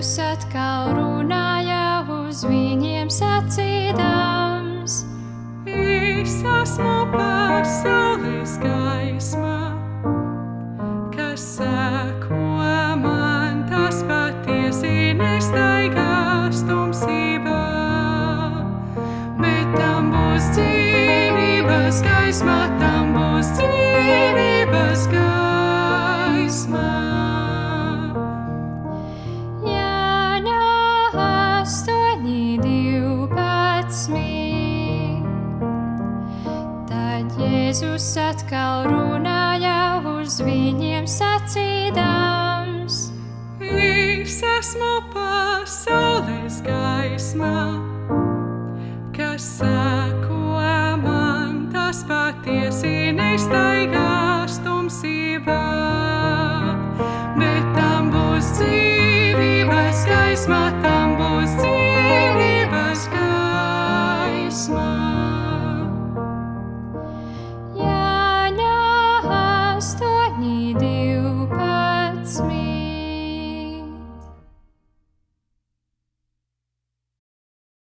Jēzus atkal runāja uz viņiem sacīdams: Es esmu pasaules gaisma, kas seko man, tas patiesi nestaigās tumsībā, bet tam būs dzīvības gaisma, tam būs dzīvības gaisma. Jāņa 8:12. Tad Jēzus atkal runāja uz viņiem sacīdams: Es esmu pasaules gaisma, kas seko man, tas patiesi nestaigās